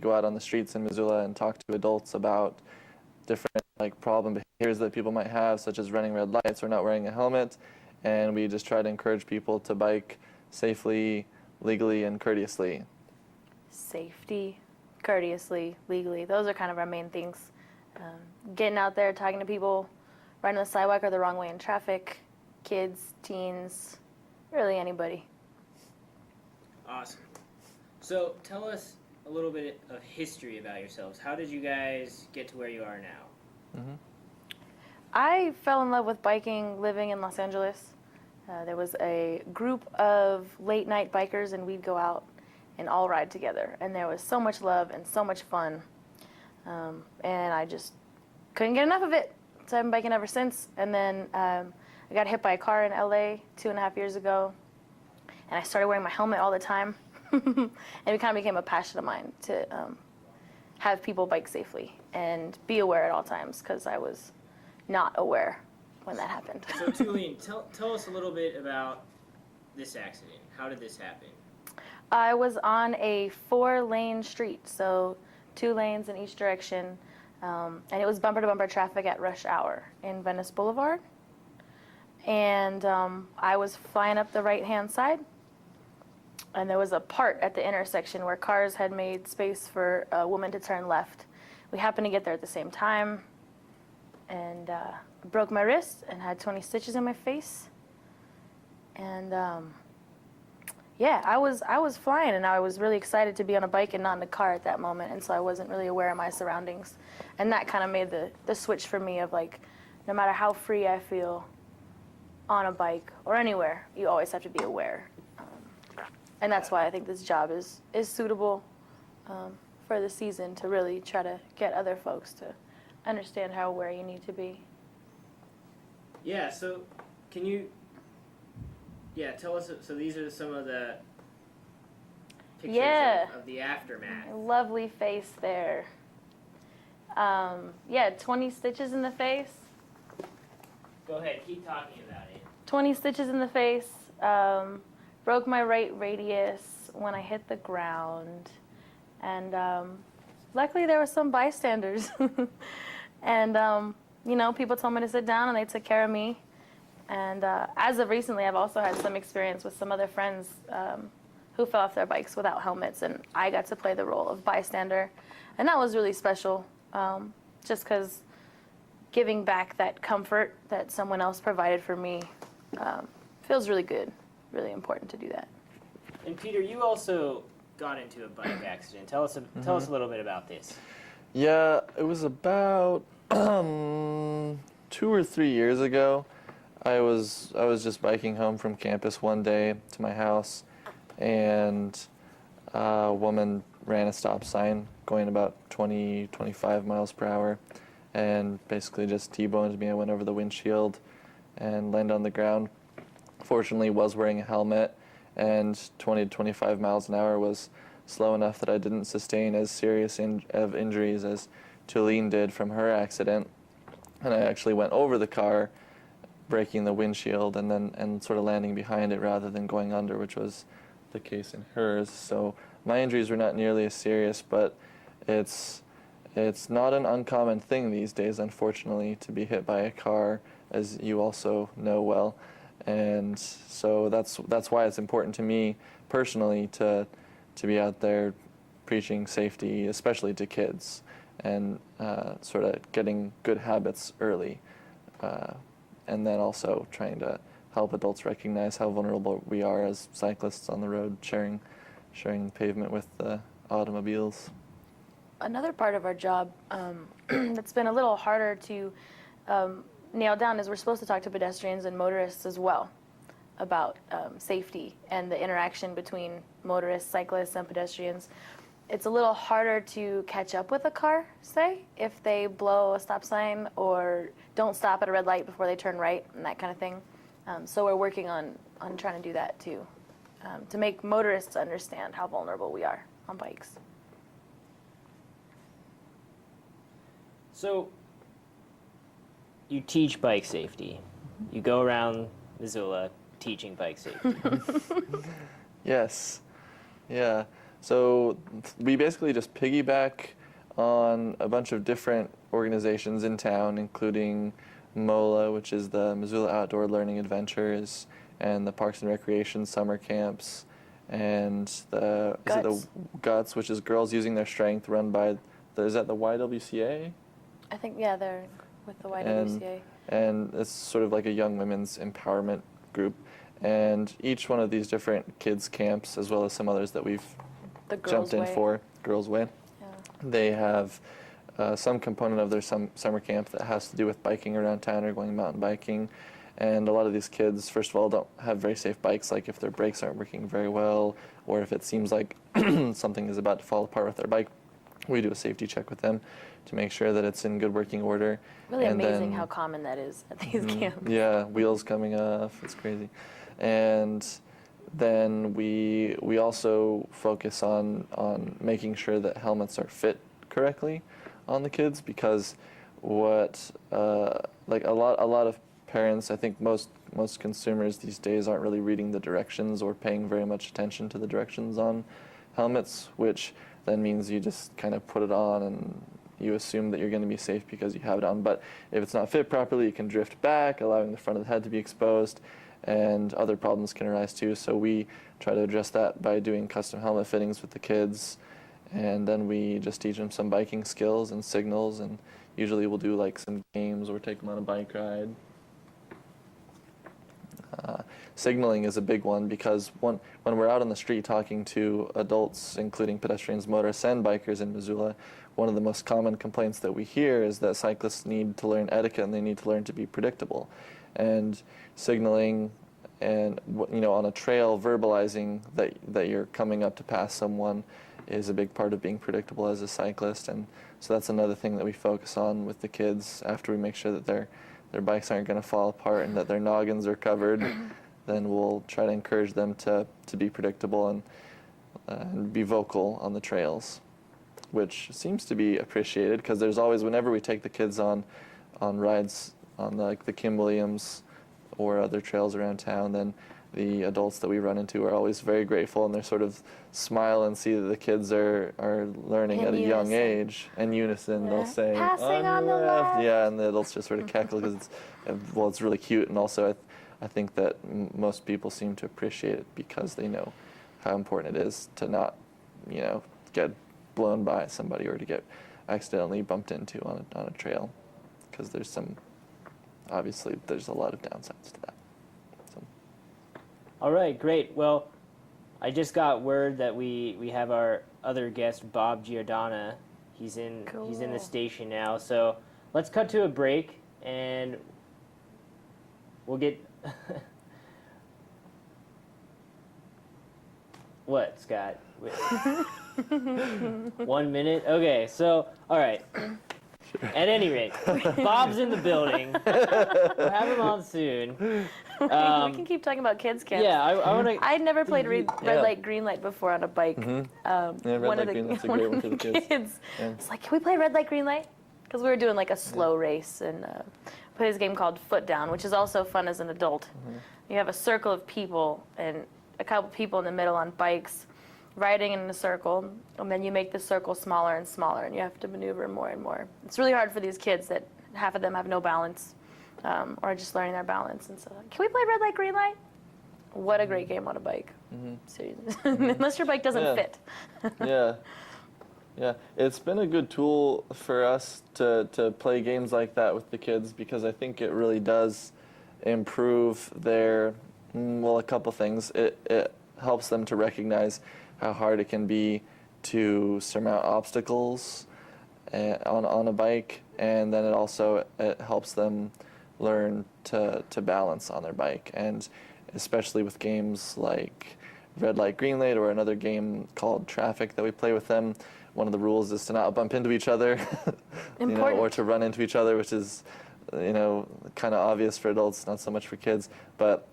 go out on the streets in Missoula and talk to adults about different problem behaviors that people might have, such as running red lights or not wearing a helmet. And we just try to encourage people to bike safely, legally, and courteously. Safety, courteously, legally. Those are kind of our main things. Getting out there, talking to people, riding the sidewalk or the wrong way in traffic, kids, teens, really anybody. Awesome. So tell us a little bit of history about yourselves. How did you guys get to where you are now? Mm-hmm. I fell in love with biking living in Los Angeles. There was a group of late night bikers, and we'd go out and all ride together. And there was so much love and so much fun. And I just couldn't get enough of it. So I've been biking ever since. And then I got hit by a car in LA 2.5 years ago. And I started wearing my helmet all the time. And it kind of became a passion of mine to have people bike safely and be aware at all times, because I was not aware when that happened. So Tuline, tell us a little bit about this accident. How did this happen? I was on a 4-lane street, so 2 lanes in each direction, and it was bumper-to-bumper traffic at rush hour in Venice Boulevard. And I was flying up the right-hand side, and there was a part at the intersection where cars had made space for a woman to turn left. We happened to get there at the same time, and broke my wrist and had 20 stitches in my face. And yeah, I was flying, and I was really excited to be on a bike and not in a car at that moment, and so I wasn't really aware of my surroundings. And that kind of made the switch for me of no matter how free I feel on a bike or anywhere, you always have to be aware. And that's why I think this job is suitable for the season, to really try to get other folks to understand how aware you need to be. Yeah, so can you tell us, so these are some of the pictures of the aftermath. Lovely face there. 20 stitches in the face. Go ahead, keep talking about it. 20 stitches in the face. Broke my right radius when I hit the ground. And luckily there were some bystanders. And, people told me to sit down, and they took care of me. And as of recently, I've also had some experience with some other friends who fell off their bikes without helmets, and I got to play the role of bystander. And that was really special, just because giving back that comfort that someone else provided for me feels really good, really important to do that. And Peter, you also got into a bike accident. Tell us a little bit about this. Yeah, it was about 2 or 3 years ago. I was just biking home from campus one day to my house, and a woman ran a stop sign going about 25 miles per hour, and basically just T-boned me. I went over the windshield and landed on the ground. Fortunately, was wearing a helmet, and 20 to 25 miles an hour was slow enough that I didn't sustain as serious of injuries as Tuline did from her accident. And I actually went over the car, breaking the windshield and sort of landing behind it rather than going under, which was the case in hers. So my injuries were not nearly as serious, but it's not an uncommon thing these days, unfortunately, to be hit by a car, as you also know well. And so that's why it's important to me personally to be out there preaching safety, especially to kids, and sort of getting good habits early. And then also trying to help adults recognize how vulnerable we are as cyclists on the road, sharing pavement with the automobiles. Another part of our job that's been a little harder to nail down is we're supposed to talk to pedestrians and motorists as well about safety and the interaction between motorists, cyclists, and pedestrians. It's a little harder to catch up with a car, say, if they blow a stop sign or don't stop at a red light before they turn right and that kind of thing. So we're working on trying to do that too, to make motorists understand how vulnerable we are on bikes. So you teach bike safety. You go around Missoula teaching bike safety. Yes. Yeah. So we basically just piggyback on a bunch of different organizations in town, including MOLA, which is the Missoula Outdoor Learning Adventures, and the Parks and Recreation summer camps, and the GUTS, which is Girls Using Their Strength, run by is that the YWCA? I think, yeah, they're with the YWCA. And it's sort of like a young women's empowerment group. And each one of these different kids camps, as well as some others that we've jumped in for, Girls Way, they have some component of their summer camp that has to do with biking around town or going mountain biking. And a lot of these kids, first of all, don't have very safe bikes, like if their brakes aren't working very well, or if it seems like something is about to fall apart with their bike. We do a safety check with them to make sure that it's in good working order. Really amazing how common that is at these camps. Yeah, wheels coming off, it's crazy. And then we also focus on making sure that helmets are fit correctly on the kids, because like a lot of parents, I think most consumers these days aren't really reading the directions or paying very much attention to the directions on helmets, which then means you just kind of put it on and you assume that you're going to be safe because you have it on. But if it's not fit properly, you can drift back, allowing the front of the head to be exposed, and other problems can arise too. So we try to address that by doing custom helmet fittings with the kids, and then we just teach them some biking skills and signals, and usually we'll do like some games or take them on a bike ride. Signaling is a big one, because when we're out on the street talking to adults, including pedestrians, motorists, and bikers in Missoula, one of the most common complaints that we hear is that cyclists need to learn etiquette and they need to learn to be predictable. And signaling and, on a trail, verbalizing that you're coming up to pass someone is a big part of being predictable as a cyclist. And so that's another thing that we focus on with the kids after we make sure that their bikes aren't going to fall apart and that their noggins are covered. Then we'll try to encourage them to be predictable and be vocal on the trails, which seems to be appreciated, because there's always, whenever we take the kids on rides on the Kim Williams or other trails around town, then the adults that we run into are always very grateful, and they sort of smile and see that the kids are learning at a young age. In unison, they'll say, "Passing on the left." Yeah, and the adults just sort of cackle because it's really cute, and also I think that most people seem to appreciate it because they know how important it is to not, get blown by somebody or to get accidentally bumped into on a trail, because obviously there's a lot of downsides to that. So. All right, great. Well, I just got word that we have our other guest, Bob Giordano. He's in the station now. So let's cut to a break, and we'll get. What, Scott? 1 minute? Okay, so, all right. At any rate, Bob's in the building. We'll have him on soon. We can keep talking about kids camps. Yeah, I want to... I'd never played red light, green light before on a bike. Mm-hmm. Red light, green light's a great one for the kids. It's like, can we play red light, green light? Because we were doing like a slow race, and play this game called Foot Down, which is also fun as an adult. Mm-hmm. You have a circle of people, and a couple people in the middle on bikes, riding in a circle, and then you make the circle smaller and smaller, and you have to maneuver more and more. It's really hard for these kids that half of them have no balance, or just learning their balance. And so, can we play red light, green light? What a great game on a bike. Mm-hmm. Seriously. Unless your bike doesn't fit. Yeah, it's been a good tool for us to play games like that with the kids, because I think it really does improve their, a couple things. It helps them to recognize how hard it can be to surmount obstacles on a bike, and then it helps them learn to balance on their bike. And especially with games like Red Light, Green Light, or another game called Traffic that we play with them, one of the rules is to not bump into each other, or to run into each other, which is, kind of obvious for adults, not so much for kids. But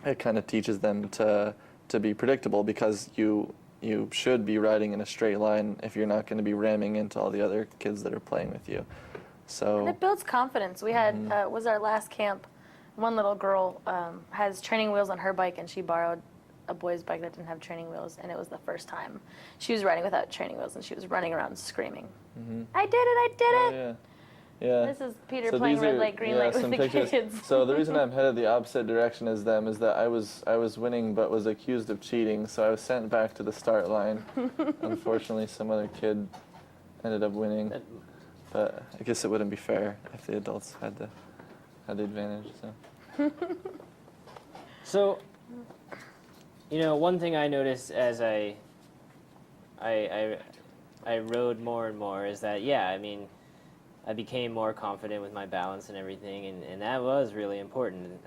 it kind of teaches them to be predictable, because you should be riding in a straight line if you're not going to be ramming into all the other kids that are playing with you. So. And it builds confidence. We had was our last camp. One little girl has training wheels on her bike, and she borrowed a boy's bike that didn't have training wheels, and it was the first time she was riding without training wheels, and she was running around screaming, I did it, I did it! Yeah. Yeah. This is Peter So playing these red are- light, green yeah, light with some the pictures. kids. So the reason I'm headed the opposite direction as them is that I was winning but was accused of cheating, so I was sent back to the start line. Unfortunately, some other kid ended up winning, but I guess it wouldn't be fair if the adults had the advantage. So. So, one thing I noticed as I rode more and more is that, I became more confident with my balance and everything, and that was really important.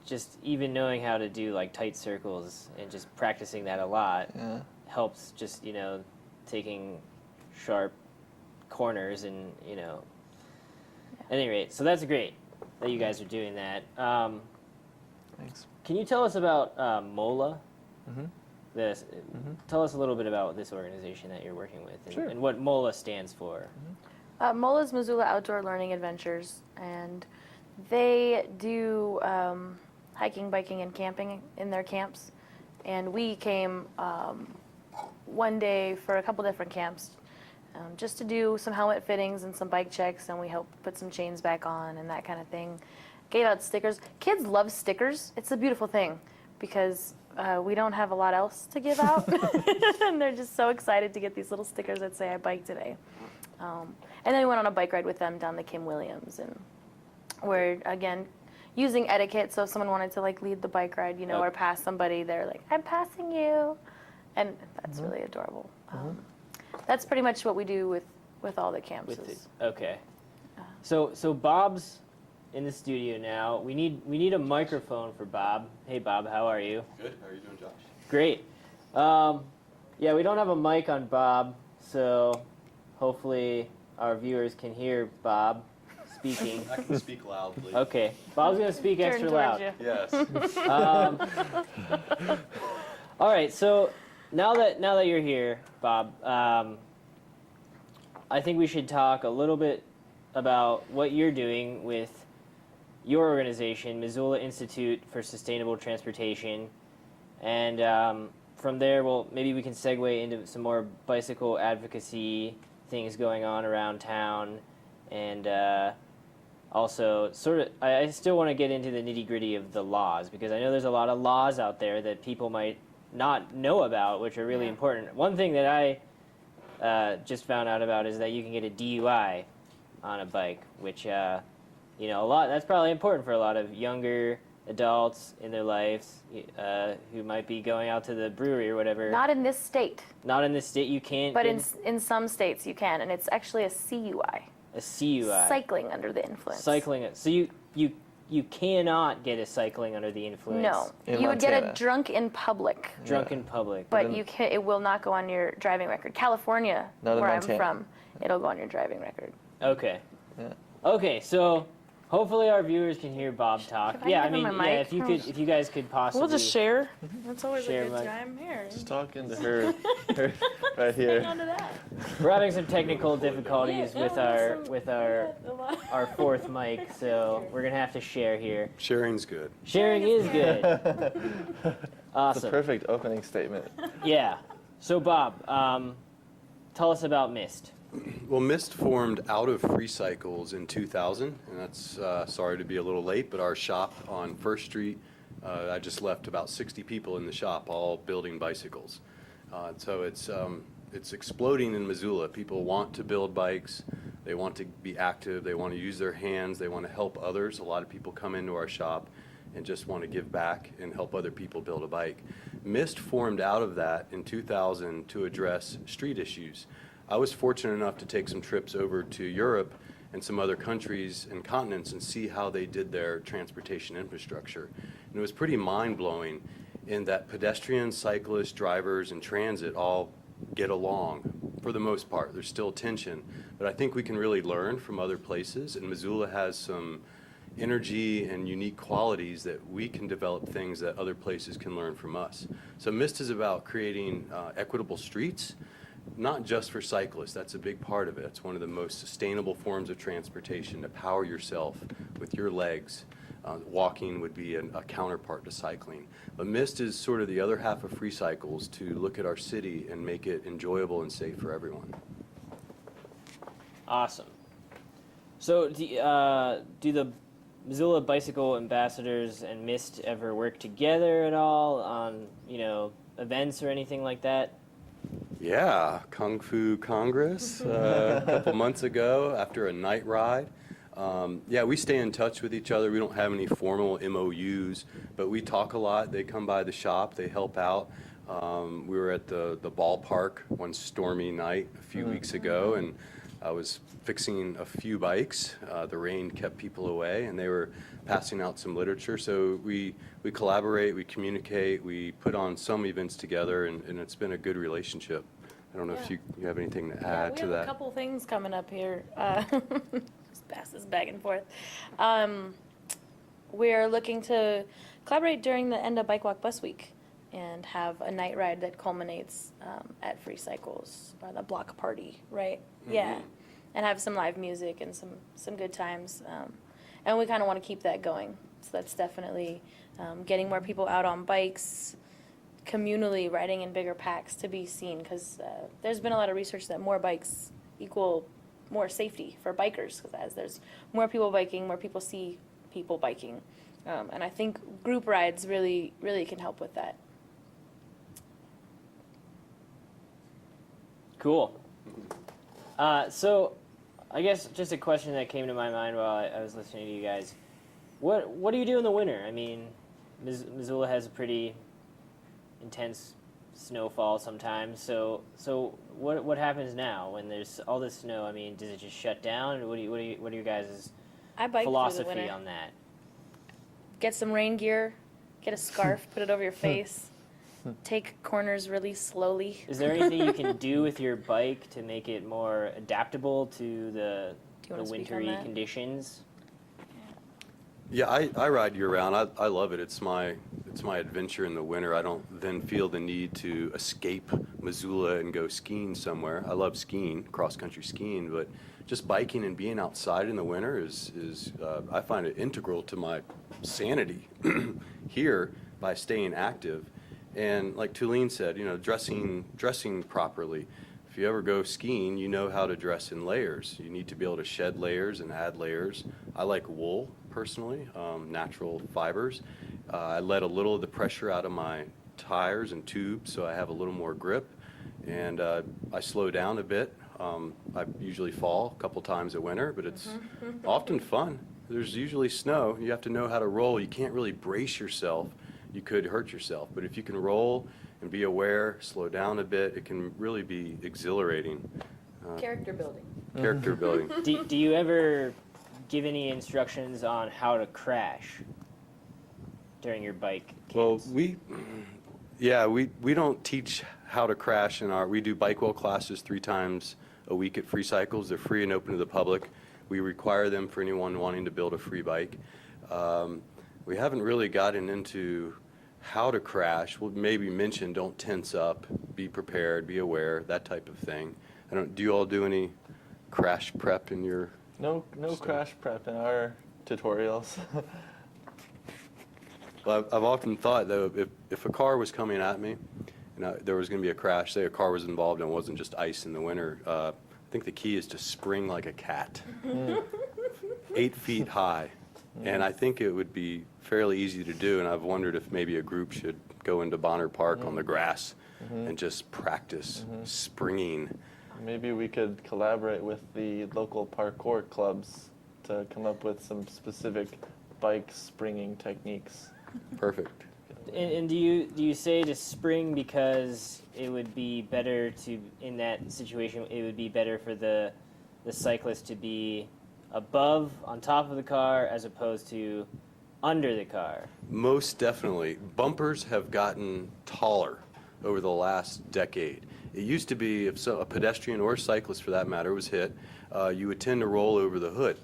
Just even knowing how to do like tight circles and just practicing that a lot helps. Just taking sharp corners and At any rate, so that's great that you guys are doing that. Thanks. Can you tell us about MOLA? Mm-hmm. Tell us a little bit about this organization that you're working with Sure. and what MOLA stands for. MOLA is Missoula Outdoor Learning Adventures, and they do hiking, biking, and camping in their camps. And we came one day for a couple different camps just to do some helmet fittings and some bike checks, and we helped put some chains back on and that kind of thing. Gave out stickers. Kids love stickers. It's a beautiful thing because we don't have a lot else to give out, and they're just so excited to get these little stickers that say, I biked today. And then we went on a bike ride with them down the Kim Williams, and we're, again, using etiquette, so if someone wanted to, lead the bike ride, or pass somebody, they're like, I'm passing you, and that's really adorable. That's pretty much what we do with all the camps. Okay. So Bob's in the studio now. We need a microphone for Bob. Hey Bob, how are you? Good. How are you doing, Josh? Great. We don't have a mic on Bob, so hopefully our viewers can hear Bob speaking. I can speak loudly. Okay. Bob's gonna speak Turn extra towards loud. you. Yes. All right. So now that you're here, Bob, I think we should talk a little bit about what you're doing with your organization, Missoula Institute for Sustainable Transportation, and from there, maybe we can segue into some more bicycle advocacy things going on around town, and also I still want to get into the nitty-gritty of the laws, because I know there's a lot of laws out there that people might not know about, which are really important. One thing that I just found out about is that you can get a DUI on a bike, which that's probably important for a lot of younger adults in their lives who might be going out to the brewery or whatever. Not in this state. Not in this state, you can't. But in some states you can, and it's actually a CUI. A CUI. Cycling under the influence. Cycling. So you cannot get a cycling under the influence. No, In you would get a Montana. drunk in public. Drunk in public. But it will not go on your driving record. California, Not in where I'm Montana. from, it'll go on your driving record. Okay. Yeah. Okay, so hopefully our viewers can hear Bob talk. Can I give him a mic? If you guys could possibly. We'll just share. That's always Share a good mic. time. Here. Just talking to her right here. Hang on to that. We're having some technical difficulties Yeah, with our fourth mic, so we're gonna have to share here. Sharing's good. Sharing is good. It's a Awesome. perfect opening statement. Yeah. So Bob, tell us about MIST. Well, MIST formed out of Free Cycles in 2000, and that's, sorry to be a little late, but our shop on First Street, I just left about 60 people in the shop, all building bicycles. So it's exploding in Missoula. People want to build bikes. They want to be active. They want to use their hands. They want to help others. A lot of people come into our shop and just want to give back and help other people build a bike. MIST formed out of that in 2000 to address street issues. I was fortunate enough to take some trips over to Europe and some other countries and continents and see how they did their transportation infrastructure. And it was pretty mind-blowing in that pedestrians, cyclists, drivers, and transit all get along for the most part. There's still tension, but I think we can really learn from other places, and Missoula has some energy and unique qualities that we can develop things that other places can learn from us. So MIST is about creating equitable streets, not just for cyclists. That's a big part of it. It's one of the most sustainable forms of transportation, to power yourself with your legs. Walking would be a counterpart to cycling. But MIST is sort of the other half of free cycles to look at our city and make it enjoyable and safe for everyone. Awesome. So do the Missoula Bicycle Ambassadors and MIST ever work together at all on, events or anything like that? Yeah, Kung Fu Congress a couple months ago after a night ride. Yeah, we stay in touch with each other. We don't have any formal MOUs, but we talk a lot. They come by the shop. They help out. We were at the ballpark one stormy night a few weeks ago, and I was fixing a few bikes. The rain kept people away, and they were passing out some literature. So we collaborate, we communicate, we put on some events together, and it's been a good relationship. I don't know if you have anything to add to we that. have a couple things coming up here. Just pass this back and forth. We're looking to collaborate during the end of Bike Walk Bus Week and have a night ride that culminates at Free Cycles, or the block party, right? Mm-hmm. Yeah, and have some live music and some good times. And we kind of want to keep that going. So that's definitely getting more people out on bikes, communally riding in bigger packs to be seen, because there's been a lot of research that more bikes equal more safety for bikers, because as there's more people biking, more people see people biking. And I think group rides really, really can help with that. Cool. So I guess just a question that came to my mind while I was listening to you guys. What do you do in the winter? I mean, Missoula has a pretty intense snowfall sometimes. So what happens now when there's all this snow? I mean, does it just shut down? What are your guys' I bike philosophy through the winter. on that? Get some rain gear, get a scarf, put it over your face, take corners really slowly. Is there anything you can do with your bike to make it more adaptable to the wintry conditions? Yeah, I ride year round. I love it. It's my adventure in the winter. I don't then feel the need to escape Missoula and go skiing somewhere. I love skiing, cross-country skiing, but just biking and being outside in the winter is I find it integral to my sanity here by staying active. And like Tuline said, dressing properly. If you ever go skiing, you know how to dress in layers. You need to be able to shed layers and add layers. I like wool, personally, natural fibers. I let a little of the pressure out of my tires and tubes so I have a little more grip. And I slow down a bit. I usually fall a couple times a winter, but it's often fun. There's usually snow. You have to know how to roll. You can't really brace yourself. You could hurt yourself. But if you can roll and be aware, slow down a bit, it can really be exhilarating. Character building. Character building. Do you ever give any instructions on how to crash during your bike camps? Well, we don't teach how to crash we do bike well classes 3 times a week at Free Cycles. They're free and open to the public. We require them for anyone wanting to build a free bike. We haven't really gotten into how to crash. We'll maybe mention don't tense up, be prepared, be aware, that type of thing. Do you all do any crash prep in your No crash prep in our tutorials. Well, I've often thought, though, if a car was coming at me and there was going to be a crash, say a car was involved and it wasn't just ice in the winter, I think the key is to spring like a cat, 8 feet high. And I think it would be fairly easy to do, and I've wondered if maybe a group should go into Bonner Park on the grass and just practice springing. Maybe we could collaborate with the local parkour clubs to come up with some specific bike springing techniques. Perfect. And do you say to spring because it would be better in that situation, it would be better for the cyclist to be on top of the car as opposed to under the car? Most definitely. Bumpers have gotten taller over the last decade. It used to be if a pedestrian or a cyclist for that matter was hit, you would tend to roll over the hood.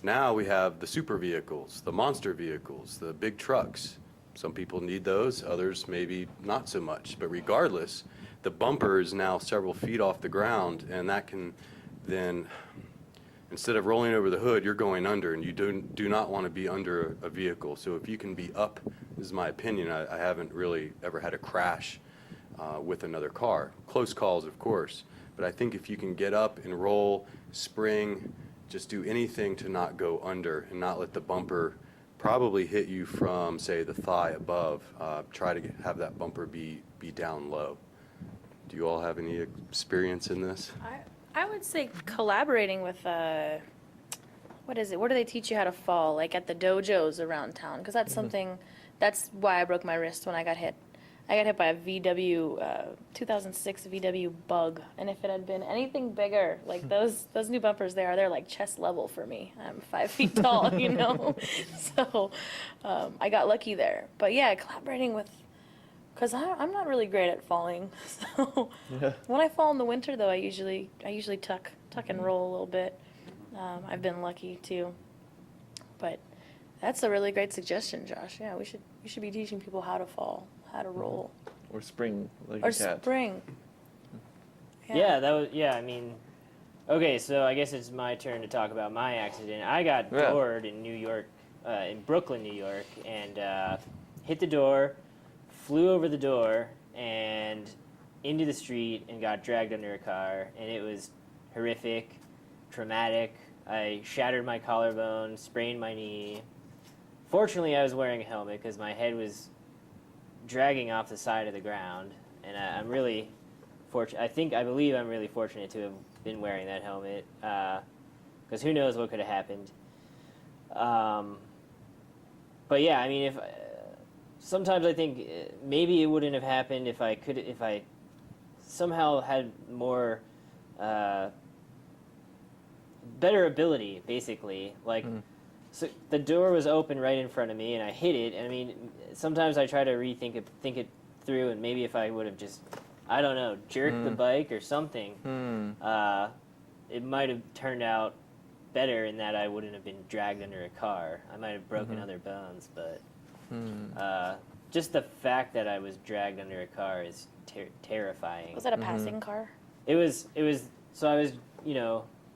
Now we have the super vehicles, the monster vehicles, the big trucks. Some people need those, others maybe not so much. But regardless, the bumper is now several feet off the ground, and that can then instead of rolling over the hood, you're going under, and you do not want to be under a vehicle. So if you can be up, this is my opinion, I haven't really ever had a crash with another car. Close calls, of course, but I think if you can get up and roll, spring, just do anything to not go under and not let the bumper probably hit you from, say, the thigh above. Try to have that bumper be down low. Do you all have any experience in this? I would say collaborating with, what is it? Where do they teach you how to fall? Like at the dojos around town? Because that's something, that's why I broke my wrist when I got hit. I got hit by a VW, 2006 VW Bug. And if it had been anything bigger, like those new bumpers they're like chest level for me. I'm 5 feet tall, you know? So I got lucky there. But yeah, collaborating with, because I'm not really great at falling. So when I fall in the winter, though, I usually tuck and roll a little bit. I've been lucky too. But that's a really great suggestion, Josh. Yeah, we should be teaching people how to fall, how to roll, Or spring, like or a cat. spring. Yeah, that was, yeah, I mean, okay, so I guess it's my turn to talk about my accident. I got doored in New York, in Brooklyn, New York, and hit the door, flew over the door, and into the street, and got dragged under a car, and it was horrific, traumatic. I shattered my collarbone, sprained my knee. Fortunately, I was wearing a helmet because my head was dragging off the side of the ground, and I'm really fortunate. I believe I'm really fortunate to have been wearing that helmet, because who knows what could have happened. But yeah, I mean, if sometimes I think maybe it wouldn't have happened if I somehow had more better ability, basically. Like, so the door was open right in front of me, and I hit it. And I mean, sometimes I try to think it through, and maybe if I would have just, I don't know, jerked the bike or something, it might have turned out better in that I wouldn't have been dragged under a car. I might have broken other bones, but just the fact that I was dragged under a car is terrifying. Was that a passing car? It was, so I was,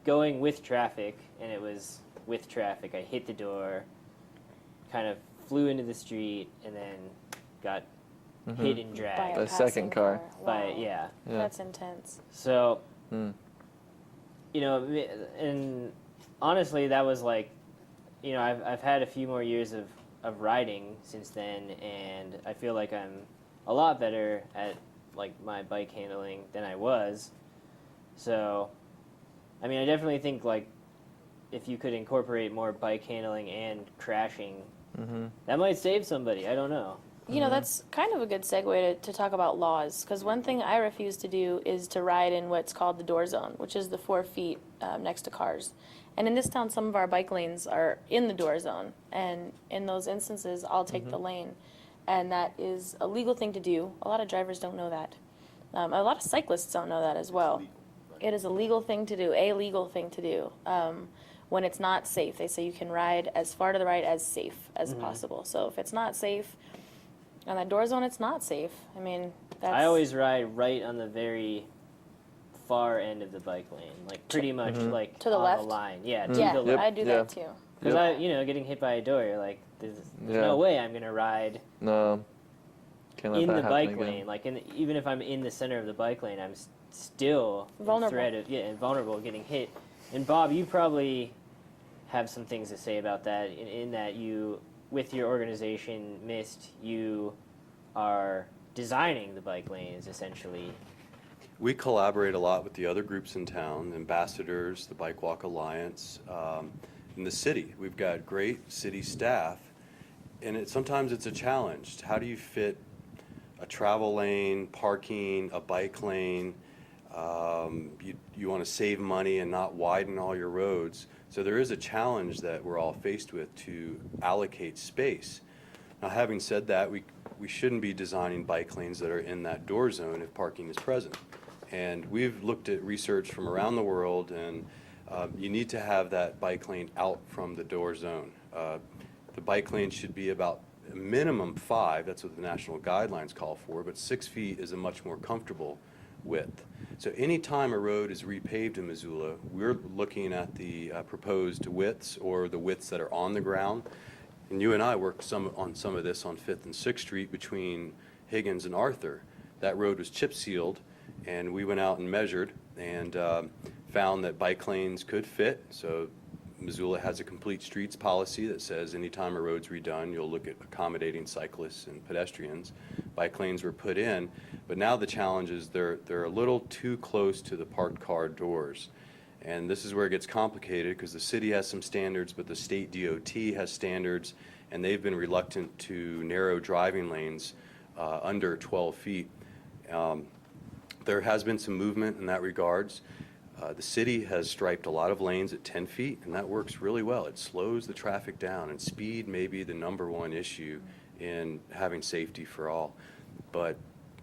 going with traffic, and it was with traffic. I hit the door, kind of flew into the street, and then got hit and dragged. By The a second passing car. By, Wow. yeah. That's intense. So, and honestly, that was like, I've had a few more years of riding since then, and I feel like I'm a lot better at like my bike handling than I was. So, I mean, I definitely think like if you could incorporate more bike handling and crashing, that might save somebody. I don't know. That's kind of a good segue to talk about laws, because one thing I refuse to do is to ride in what's called the door zone, which is the 4 feet next to cars. And in this town, some of our bike lanes are in the door zone, and in those instances, I'll take the lane. And that is a legal thing to do. A lot of drivers don't know that. A lot of cyclists don't know that as well. It is a legal thing to do, when it's not safe. They say you can ride as far to the right as safe as possible. So if it's not safe, on that door zone, it's not safe. I mean, I always ride right on the very far end of the bike lane, like pretty much like To the on left? the line. Yeah, to yeah, the left. I do that too. Because getting hit by a door, you're like, there's no way I'm gonna ride No. Can't let in that the happen bike again. lane. Like, even if I'm in the center of the bike lane, I'm still Vulnerable. in threat of and vulnerable getting hit. And Bob, you probably have some things to say about that. In that you, with your organization, MIST, you are designing the bike lanes essentially. We collaborate a lot with the other groups in town, ambassadors, the Bike Walk Alliance, in the city. We've got great city staff, and sometimes it's a challenge. How do you fit a travel lane, parking, a bike lane? You want to save money and not widen all your roads. So there is a challenge that we're all faced with to allocate space. Now, having said that, we shouldn't be designing bike lanes that are in that door zone if parking is present. And we've looked at research from around the world, and you need to have that bike lane out from the door zone. The bike lane should be about a minimum 5, that's what the national guidelines call for, but 6 feet is a much more comfortable width. So anytime a road is repaved in Missoula, we're looking at the proposed widths or the widths that are on the ground. And you and I worked on some of this on 5th and 6th Street between Higgins and Arthur. That road was chip sealed, and we went out and measured and found that bike lanes could fit. So Missoula has a complete streets policy that says anytime a road's redone, you'll look at accommodating cyclists and pedestrians. Bike lanes were put in, but now the challenge is they're a little too close to the parked car doors. And this is where it gets complicated because the city has some standards, but the state DOT has standards, and they've been reluctant to narrow driving lanes under 12 feet. There has been some movement in that regards. The city has striped a lot of lanes at 10 feet, and that works really well. It slows the traffic down, and speed may be the #1 issue in having safety for all. But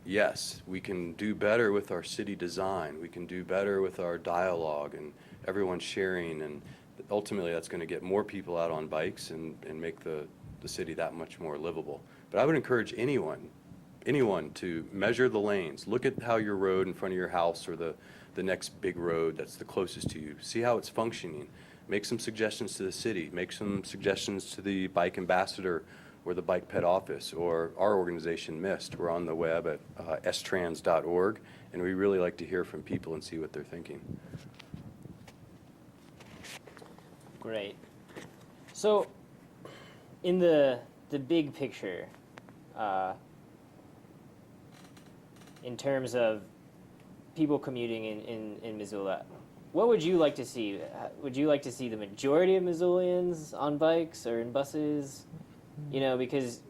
yes, we can do better with our city design. We can do better with our dialogue and everyone sharing, and ultimately that's going to get more people out on bikes and make the city that much more livable. But I would encourage anyone to measure the lanes. Look at how your road in front of your house or the next big road that's the closest to you. See how it's functioning. Make some suggestions to the city. Make some suggestions to the bike ambassador or the bike ped office or our organization, MIST. We're on the web at strans.org, and we really like to hear from people and see what they're thinking. Great. So in the big picture, in terms of people commuting in Missoula, what would you like to see? Would you like to see the majority of Missoulians on bikes or in buses? You know, because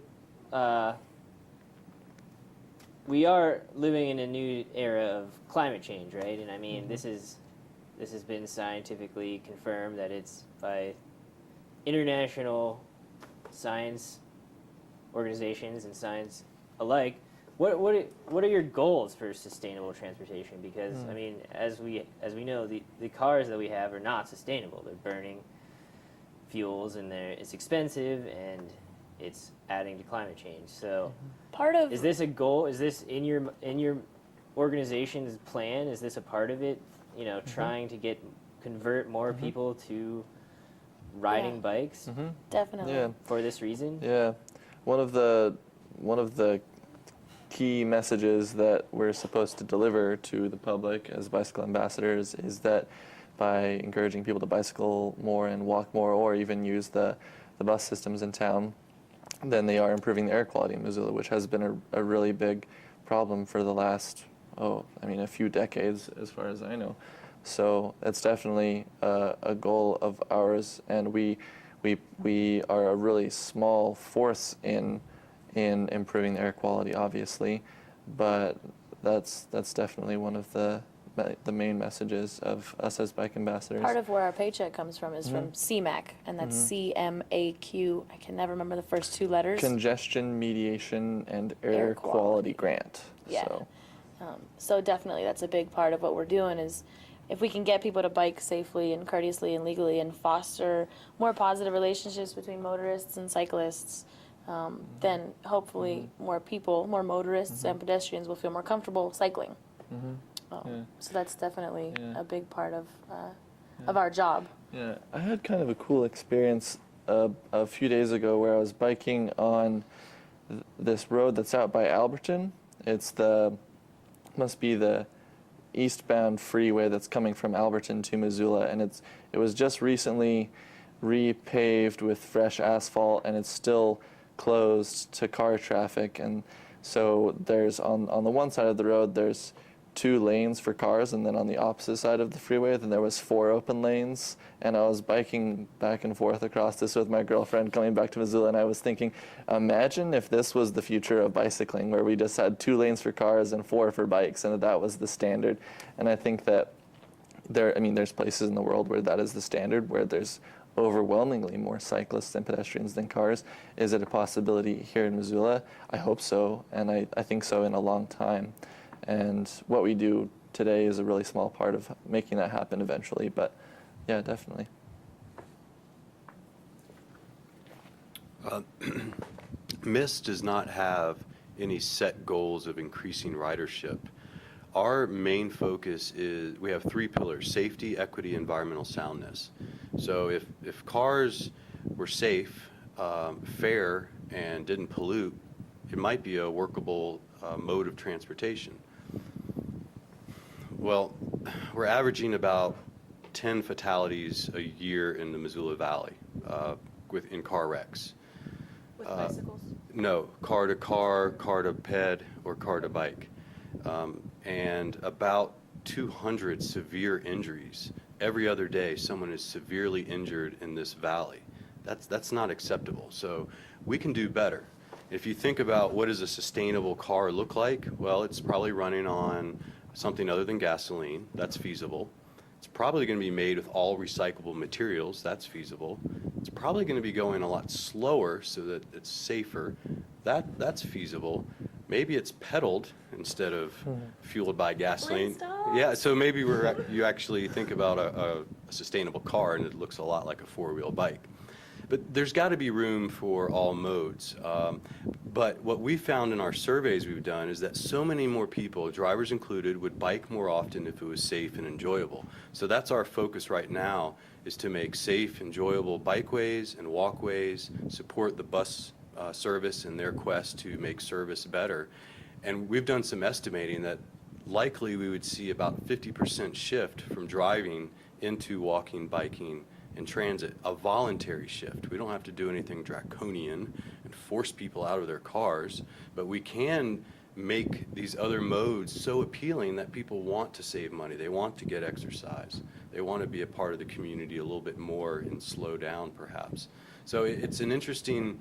we are living in a new era of climate change, right? And I mean, this has been scientifically confirmed that it's by international science organizations and science alike. What are your goals for sustainable transportation? Because I mean, as we know, the cars that we have are not sustainable. They're burning fuels, and it's expensive, and it's adding to climate change. So, is this a goal? Is this in your organization's plan? Is this a part of it? You know, trying to convert more people to riding bikes. Definitely. Yeah. For this reason. Yeah, one of the key messages that we're supposed to deliver to the public as bicycle ambassadors is that by encouraging people to bicycle more and walk more, or even use the bus systems in town, then they are improving the air quality in Missoula, which has been a really big problem for the last, a few decades as far as I know. So it's definitely a goal of ours, and we are a really small force in improving the air quality, obviously, but that's definitely one of the main messages of us as bike ambassadors. Part of where our paycheck comes from is from CMAQ, and that's CMAQ. I can never remember the first two letters. Congestion Mediation and Air Quality Grant. Yeah. So definitely that's a big part of what we're doing is if we can get people to bike safely and courteously and legally and foster more positive relationships between motorists and cyclists, then hopefully more motorists and pedestrians will feel more comfortable cycling. So that's definitely a big part of our job. Yeah, I had kind of a cool experience a few days ago where I was biking on this road that's out by Alberton. It's must be the eastbound freeway that's coming from Alberton to Missoula, and it was just recently repaved with fresh asphalt, and it's still closed to car traffic. And so there's on the one side of the road there's 2 lanes for cars, and then on the opposite side of the freeway then there was 4 open lanes. And I was biking back and forth across this with my girlfriend coming back to Missoula, and I was thinking, imagine if this was the future of bicycling, where we just had 2 lanes for cars and 4 for bikes, and that was the standard. And I think that there's places in the world where that is the standard, where there's overwhelmingly more cyclists and pedestrians than cars. Is it a possibility here in Missoula? I hope so, and I think so in a long time. And what we do today is a really small part of making that happen eventually, but yeah, definitely. MIST does not have any set goals of increasing ridership. our main focus is we have three pillars: safety, equity, environmental soundness. So if cars were safe, fair, and didn't pollute, it might be a workable mode of transportation. Well, we're averaging about 10 fatalities a year in the Missoula Valley in car wrecks. With bicycles? No, car to car, car to ped, or car to bike. And about 200 severe injuries. Every other day, someone is severely injured in this valley. That's not acceptable. So we can do better. If you think about what does a sustainable car look like, well, it's probably running on something other than gasoline. That's feasible. It's probably going to be made with all recyclable materials. That's feasible. It's probably going to be going a lot slower so that it's safer. That's feasible. Maybe it's pedaled instead of fueled by gasoline. Yeah, so maybe you actually think about a sustainable car and it looks a lot like a four-wheel bike. But there's got to be room for all modes. But what we found in our surveys we've done is that so many more people, drivers included, would bike more often if it was safe and enjoyable. So that's our focus right now, is to make safe, enjoyable bikeways and walkways, support the bus service in their quest to make service better. And we've done some estimating that likely we would see about 50% shift from driving into walking, biking, and transit, a voluntary shift. We don't have to do anything draconian and force people out of their cars, but we can make these other modes so appealing that people want to save money. They want to get exercise. They want to be a part of the community a little bit more and slow down, perhaps. So it's an interesting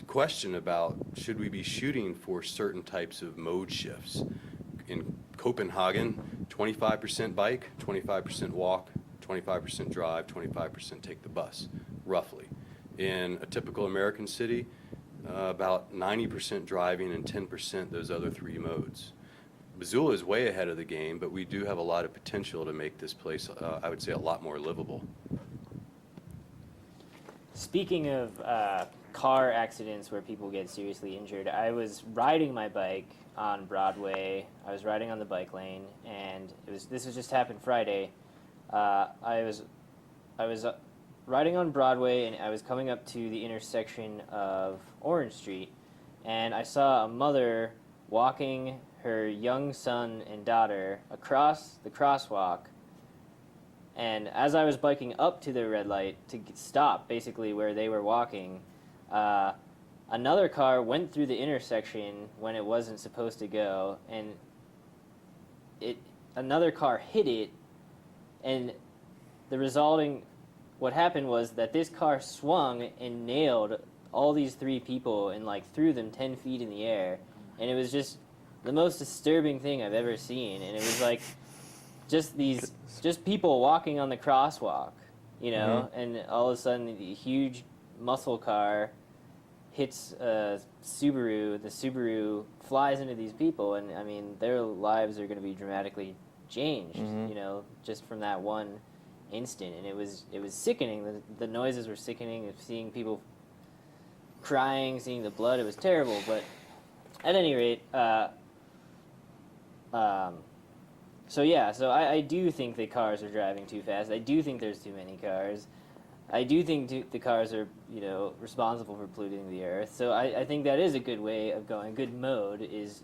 question about should we be shooting for certain types of mode shifts. In Copenhagen, 25% bike, 25% walk, 25% drive, 25% take the bus, roughly. In a typical American city, about 90% driving and 10% those other three modes. Missoula is way ahead of the game, but we do have a lot of potential to make this place, I would say, a lot more livable. Speaking of car accidents where people get seriously injured, I was riding my bike on Broadway. I was riding on the bike lane, and this was just happened Friday. I was riding on Broadway, and I was coming up to the intersection of Orange Street, and I saw a mother walking her young son and daughter across the crosswalk. And as I was biking up to the red light to stop, basically where they were walking, another car went through the intersection when it wasn't supposed to go, and another car hit it, and what happened was that this car swung and nailed all these three people and threw them 10 feet in the air, and it was just the most disturbing thing I've ever seen. And it was just people walking on the crosswalk, and all of a sudden the huge muscle car hits a Subaru. The Subaru flies into these people, and I mean their lives are going to be dramatically changed, just from that one instant. And it was sickening. The noises were sickening. Seeing people crying, seeing the blood, it was terrible. But at any rate, so I do think that cars are driving too fast. I do think there's too many cars. I do think the cars are, responsible for polluting the earth. So I think that is a good way of going. Good mode is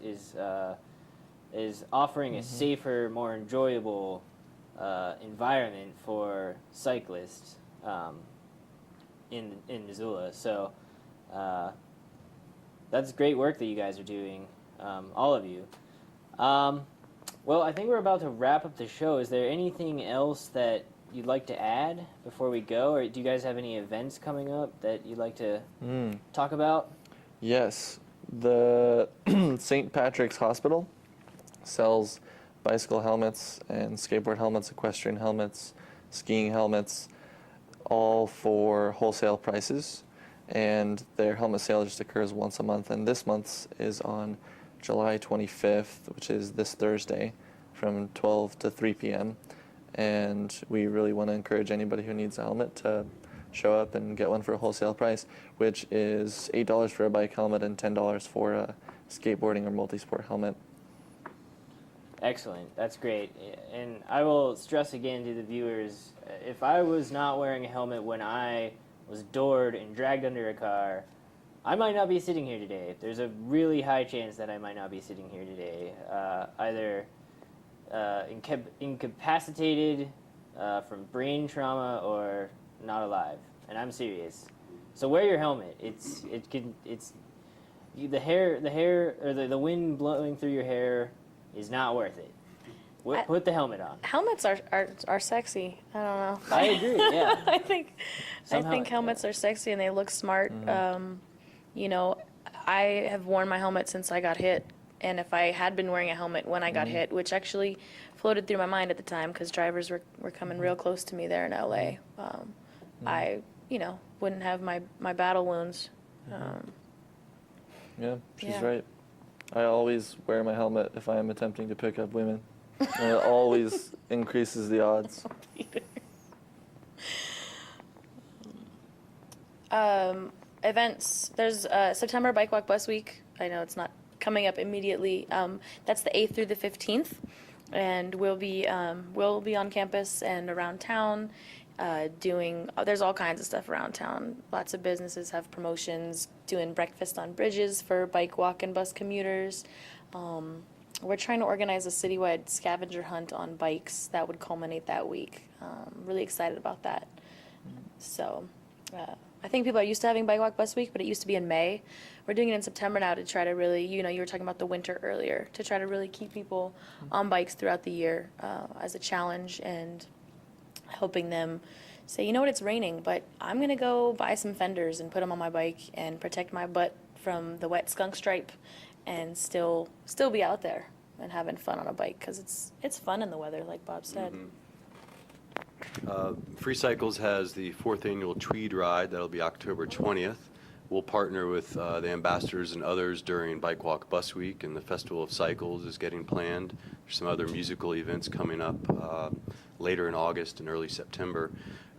offering a safer, more enjoyable environment for cyclists in Missoula. So that's great work that you guys are doing, all of you. Well, I think we're about to wrap up the show. Is there anything else that you'd like to add before we go, or do you guys have any events coming up that you'd like to talk about? Yes. The St. Patrick's Hospital sells bicycle helmets and skateboard helmets, equestrian helmets, skiing helmets, all for wholesale prices. And their helmet sale just occurs once a month, and this month's is on July 25th, which is this Thursday, from 12 to 3 p.m. And we really want to encourage anybody who needs a helmet to show up and get one for a wholesale price, which is $8 for a bike helmet and $10 for a skateboarding or multi-sport helmet. Excellent. That's great. And I will stress again to the viewers, if I was not wearing a helmet when I was doored and dragged under a car, I might not be sitting here today. There's a really high chance that I might not be sitting here today, either incapacitated from brain trauma or not alive. And I'm serious. So wear your helmet. The hair or the wind blowing through your hair is not worth it. Put the helmet on. Helmets are sexy. I don't know. I agree. Yeah. I think helmets are sexy and they look smart. You know, I have worn my helmet since I got hit, and if I had been wearing a helmet when I got hit, which actually floated through my mind at the time because drivers were coming real close to me there in LA, I wouldn't have my battle wounds. Yeah, she's Yeah. right. I always wear my helmet if I am attempting to pick up women. And it always increases the odds. Events. There's September Bike Walk Bus Week. I know it's not coming up immediately. That's the 8th through the 15th, and we'll be on campus and around town. There's all kinds of stuff around town. Lots of businesses have promotions, doing breakfast on bridges for bike, walk, and bus commuters. We're trying to organize a citywide scavenger hunt on bikes that would culminate that week. Really excited about that. So I think people are used to having Bike Walk Bus Week, but it used to be in May. We're doing it in September now to try to really, you were talking about the winter earlier, to try to really keep people on bikes throughout the year as a challenge, and helping them say, you know what, it's raining, but I'm going to go buy some fenders and put them on my bike and protect my butt from the wet skunk stripe and still be out there and having fun on a bike, because it's fun in the weather, like Bob said. Free Cycles has the 4th annual Tweed Ride. That'll be October 20th. We'll partner with the ambassadors and others during Bike Walk Bus Week, and the Festival of Cycles is getting planned. There's some other musical events coming up later in August and early September.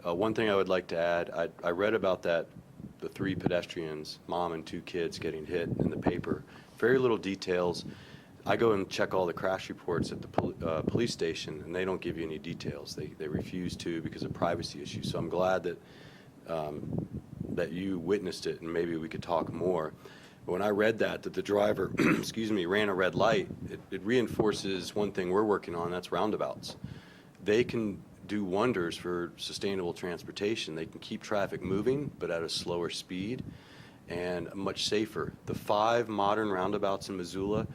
One thing I would like to add, I read about the 3 pedestrians, mom and 2 kids, getting hit in the paper. Very little details. I go and check all the crash reports at the police station, and they don't give you any details. They refuse to because of privacy issues. So I'm glad that you witnessed it, and maybe we could talk more. But when I read that the driver, ran a red light, it reinforces one thing we're working on, that's roundabouts. They can do wonders for sustainable transportation. They can keep traffic moving, but at a slower speed and much safer. The 5 modern roundabouts in Missoula,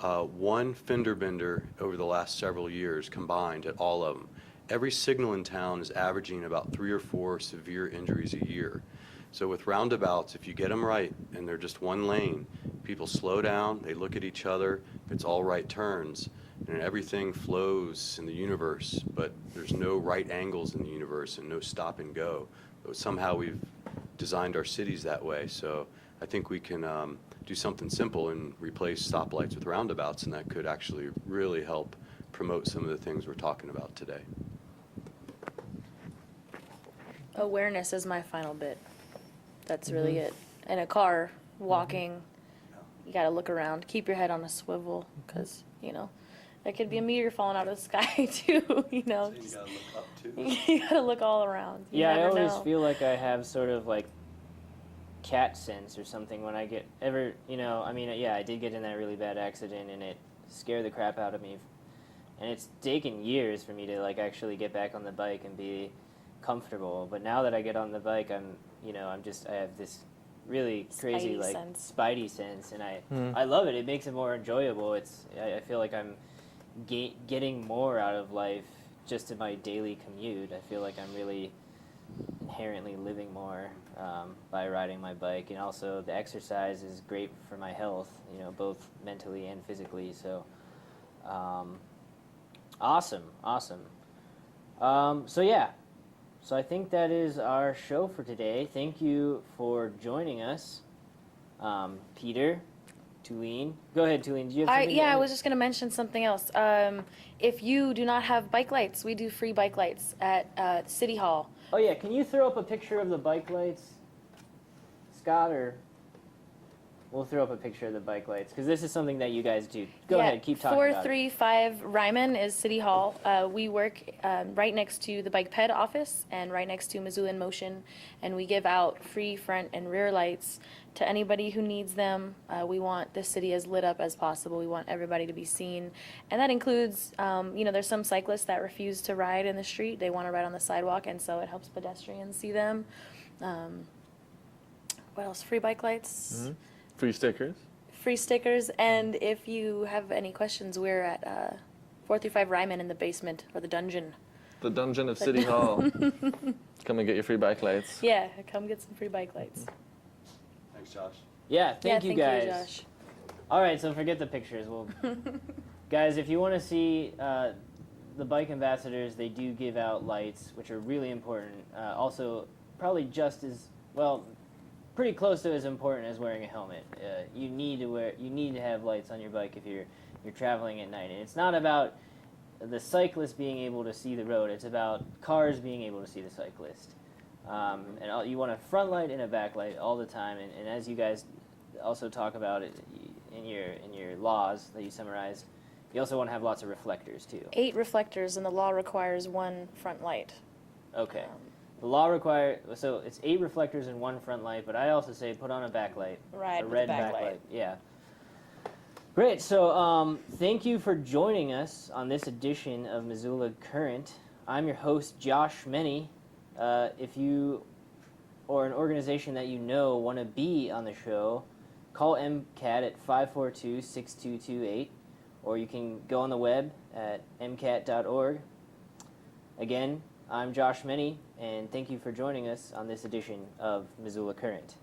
1 fender bender over the last several years combined at all of them. Every signal in town is averaging about 3 or 4 severe injuries a year. So with roundabouts, if you get them right and they're just one lane, people slow down, they look at each other, it's all right turns, and everything flows in the universe, but there's no right angles in the universe and no stop and go. But somehow we've designed our cities that way, so I think we can do something simple and replace stoplights with roundabouts, and that could actually really help promote some of the things we're talking about today. Awareness is my final bit. That's really it. In a car, walking, you got to look around. Keep your head on a swivel, because, there could be a meteor falling out of the sky, too, So you gotta look up too. You got to look all around. You Yeah, I never always know. feel like I have sort of like cat sense or something when I get I did get in that really bad accident, and it scared the crap out of me. And it's taken years for me to like actually get back on the bike and be comfortable. But now that I get on the bike, I have this really crazy spidey sense, and I love it. It makes it more enjoyable. I feel like I'm getting more out of life just in my daily commute. I feel like I'm really inherently living more by riding my bike, and also the exercise is great for my health, both mentally and physically. So awesome. So I think that is our show for today. Thank you for joining us, Peter, Tuline. Go ahead, Tuline. Do you have something? I was just going to mention something else. If you do not have bike lights, we do free bike lights at City Hall. Oh yeah, can you throw up a picture of the bike lights, Scott, or We'll throw up a picture of the bike lights because this is something that you guys do. Go ahead, keep talking about it. 435 Ryman is City Hall. We work right next to the Bike Ped office and right next to Missoula in Motion, and we give out free front and rear lights to anybody who needs them. We want the city as lit up as possible. We want everybody to be seen, and that includes, there's some cyclists that refuse to ride in the street. They want to ride on the sidewalk, and so it helps pedestrians see them. What else? Free bike lights. Mm-hmm. Free stickers. Free stickers, and if you have any questions, we're at 435 Ryman in the basement, or the dungeon. The dungeon of City Hall. Come and get your free bike lights. Yeah, come get some free bike lights. Thanks, Josh. Yeah, thank you guys. Thank you, Josh. All right, so forget the pictures. Well, guys, if you want to see the bike ambassadors, they do give out lights, which are really important. Also, probably just as well, pretty close to as important as wearing a helmet. You need to have lights on your bike if you're traveling at night. And it's not about the cyclist being able to see the road. It's about cars being able to see the cyclist. And you want a front light and a back light all the time. And as you guys also talk about it in your laws that you summarized, you also want to have lots of reflectors too. 8 reflectors, and the law requires 1 front light. Okay. The law requires, so it's 8 reflectors and 1 front light, but I also say put on a backlight. Right, a with red a backlight. backlight. Yeah. Great. So thank you for joining us on this edition of Missoula Current. I'm your host, Josh Meny. If you or an organization that you know want to be on the show, call MCAT at 542-6228, or you can go on the web at mcat.org. Again, I'm Josh Meny, and thank you for joining us on this edition of Missoula Current.